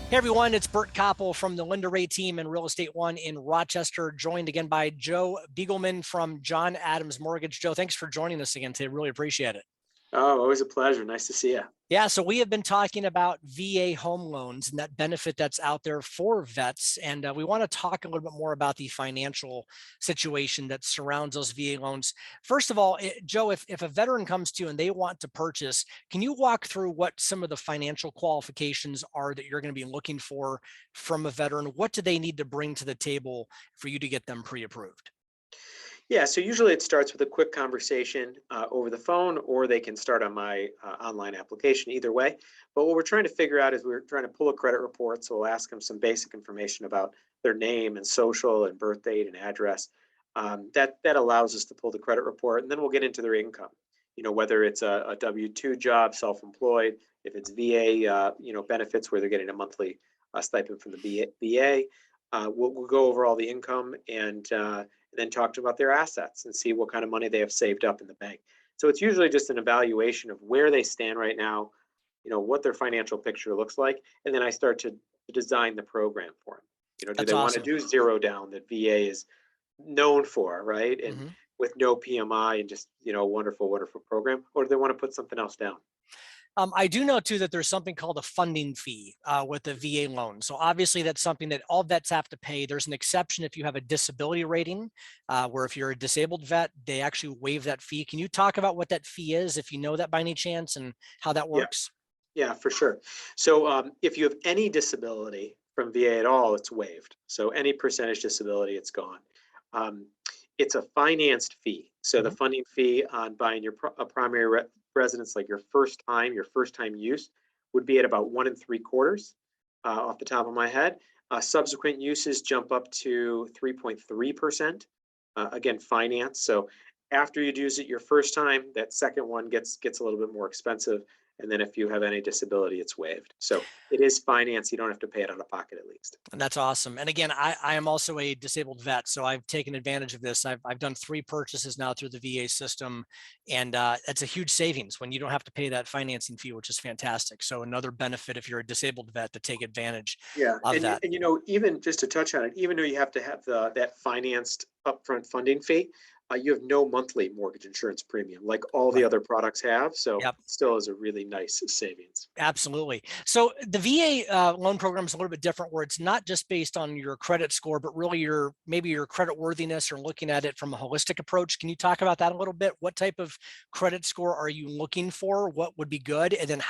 Hey everyone, it's Bert Koppel from the Linda Ray team and Real Estate One in Rochester, joined again by Joe Beagleman from John Adams Mortgage. Joe, thanks for joining us again today. Really appreciate it. Oh, always a pleasure. Nice to see you. Yeah, so we have been talking about VA home loans and that benefit that's out there for vets. And we want to talk a little bit more about the financial situation that surrounds those VA loans. First of all, Joe, if a veteran comes to you and they want to purchase, can you walk through what some of the financial qualifications are that you're going to be looking for from a veteran? What do they need to bring to the table for you to get them pre-approved? Yeah, so usually it starts with a quick conversation over the phone, or they can start on my online application, either way. But what we're trying to figure out is we're trying to pull a credit report. So we'll ask them some basic information about their name and social and birth date and address. That allows us to pull the credit report, and then we'll get into their income. Whether it's a W-2 job, self-employed, if it's VA, benefits where they're getting a monthly stipend from the VA. We'll go over all the income and then talk to them about their assets and see what kind of money they have saved up in the bank. So it's usually just an evaluation of where they stand right now, what their financial picture looks like, and then I start to design the program for them. Do That's they want to awesome. do zero down that VA is known for, right? And Mhm. with no PMI and just, wonderful, wonderful program, or do they want to put something else down? I do know too that there's something called a funding fee with the VA loan. So obviously that's something that all vets have to pay. There's an exception if you have a disability rating, where if you're a disabled vet, they actually waive that fee. Can you talk about what that fee is, if you know that by any chance, and how that Yeah, works? yeah, for sure. So if you have any disability from VA at all, it's waived. So any percentage disability, it's gone. Um, it's a financed fee. So the Mhm. funding fee on buying a primary residence, like your first time use, would be at about 1 3/4 off the top of my head. Subsequent uses jump up to 3.3%. Again, finance. So after you'd use it your first time, that second one gets a little bit more expensive. And then if you have any disability, it's waived. So it is finance. You don't have to pay it out of pocket at least. And that's awesome. And again, I am also a disabled vet, so I've taken advantage of this. I've done 3 purchases now through the VA system, and it's a huge savings when you don't have to pay that financing fee, which is fantastic. So another benefit if you're a disabled vet to take advantage Yeah, of and that. even just to touch on it, even though you have to have that financed upfront funding fee, you have no monthly mortgage insurance premium like all the Right. other products have. So Yep. still is a really nice savings. Absolutely. So the VA loan program is a little bit different, where it's not just based on your credit score, but really your maybe your credit worthiness, or looking at it from a holistic approach. Can you talk about that a little bit? What type of credit score are you looking for? What would be good? And then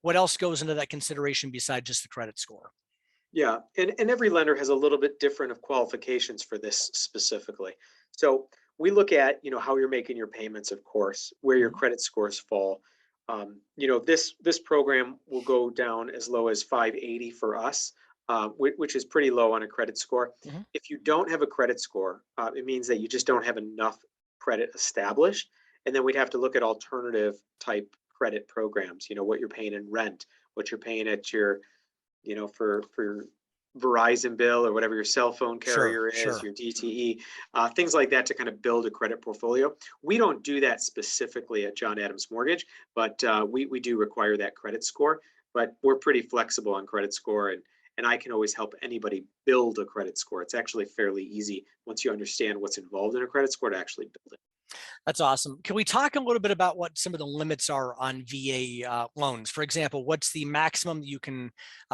what else goes into that consideration besides just the credit score? Yeah, and every lender has a little bit different of qualifications for this specifically. So we look at, how you're making your payments, of course, where your Mhm. credit scores fall. This program will go down as low as 580 for us, which is pretty low on a credit score. Mhm. If you don't have a credit score, it means that you just don't have enough credit established, and then we'd have to look at alternative type credit programs. What you're paying in rent, what you're paying at your for Verizon bill or whatever your cell phone Sure, carrier is, sure. your DTE, things like that to kind of build a credit portfolio. We don't do that specifically at John Adams Mortgage, but we do require that credit score. But we're pretty flexible on credit score, and I can always help anybody build a credit score. It's actually fairly easy once you understand what's involved in a credit score to actually build it. That's awesome. Can we talk a little bit about what some of the limits are on VA loans? For example, what's the maximum you can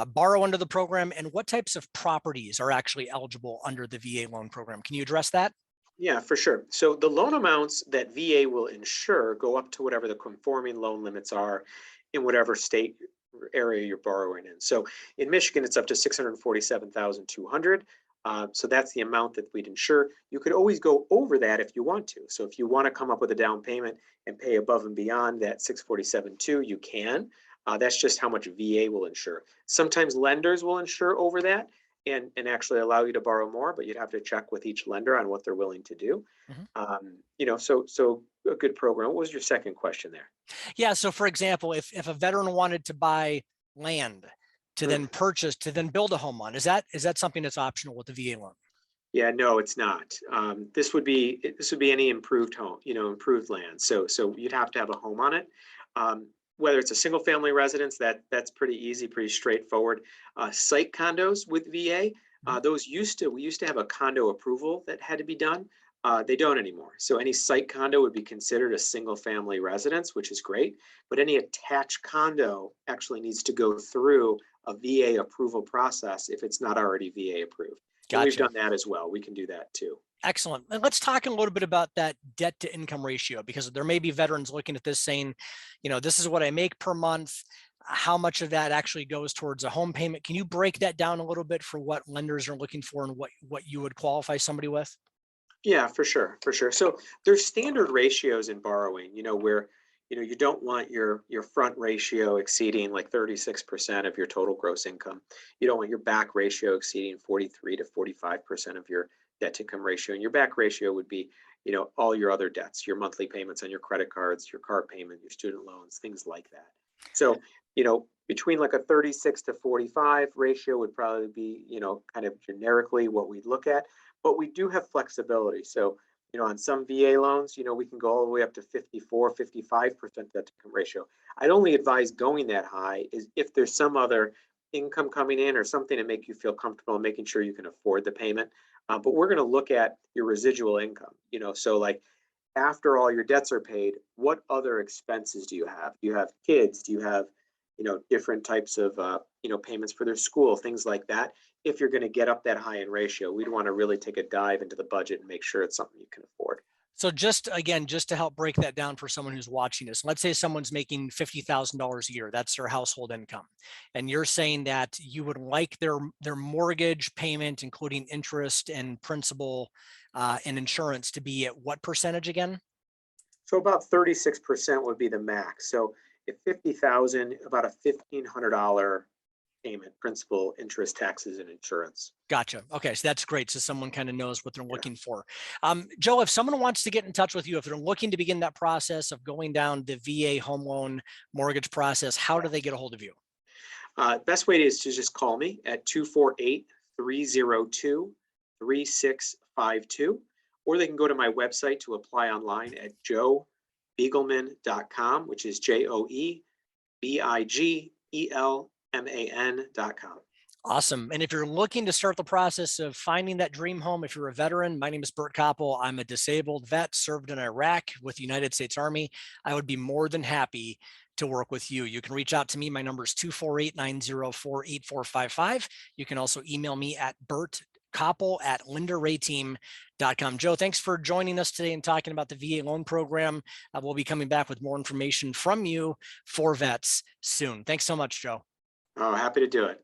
borrow under the program, and what types of properties are actually eligible under the VA loan program? Can you address that? Yeah, for sure. So the loan amounts that VA will insure go up to whatever the conforming loan limits are in whatever state or area you're borrowing in. So in Michigan, it's up to 647,200. So that's the amount that we'd insure. You could always go over that if you want to. So if you want to come up with a down payment and pay above and beyond that 647.2, you can. That's just how much VA will insure. Sometimes lenders will insure over that and actually allow you to borrow more, but you'd have to check with each lender on what they're willing to do. Mhm. So a good program. What was your second question there? Yeah. So, for example, if a veteran wanted to buy land to then Mm. purchase to then build a home on, is that something that's optional with the VA loan? Yeah, no, it's not. This would be any improved home, improved land. So you'd have to have a home on it. whether it's a single family residence, that's pretty easy, pretty straightforward. Site condos with VA, we used to have a condo approval that had to be done. They don't anymore. So any site condo would be considered a single family residence, which is great. But any attached condo actually needs to go through a VA approval process if it's not already VA approved. And we've Gotcha. done that as well. We can do that too. Excellent. And let's talk a little bit about that debt to income ratio, because there may be veterans looking at this saying, this is what I make per month. How much of that actually goes towards a home payment? Can you break that down a little bit for what lenders are looking for and what you would qualify somebody with? Yeah, for sure, for sure. So there's standard ratios in borrowing, where you don't want your front ratio exceeding like 36% of your total gross income. You don't want your back ratio exceeding 43 to 45% of your debt to income ratio. And your back ratio would be, all your other debts, your monthly payments on your credit cards, your car payment, your student loans, things like that. So, between like a 36 to 45 ratio would probably be, kind of generically what we'd look at, but we do have flexibility. So, on some VA loans, we can go all the way up to 54, 55% debt to income ratio. I'd only advise going that high is if there's some other income coming in or something to make you feel comfortable and making sure you can afford the payment. But we're going to look at your residual income, so like after all your debts are paid, what other expenses do you have? Do you have kids? Do you have, different types of, payments for their school, things like that? If you're going to get up that high in ratio, we'd want to really take a dive into the budget and make sure it's something you can afford. So just to help break that down for someone who's watching this, let's say someone's making $50,000 a year. That's their household income. And you're saying that you would like their mortgage payment, including interest and principal and insurance, to be at what percentage again? So about 36% would be the max. So if 50,000, about a $1,500 payment, principal, interest, taxes, and insurance. Gotcha. Okay, so that's great. So someone kind of knows what they're Yeah. looking for. Joe, if someone wants to get in touch with you, if they're looking to begin that process of going down the VA home loan mortgage process, how do they get a hold of you? Best way is to just call me at 248-302-3652, or they can go to my website to apply online at joebeigelman.com, which is JOEBIGELMAN.com. Awesome. And if you're looking to start the process of finding that dream home, if you're a veteran, my name is Bert Koppel. I'm a disabled vet, served in Iraq with the United States Army. I would be more than happy to work with you. You can reach out to me. My number is 248-904-8455. You can also email me at bertkoppel@lindarayteam.com. Joe, thanks for joining us today and talking about the VA loan program. We'll be coming back with more information from you for vets soon. Thanks so much, Joe. Oh, happy to do it.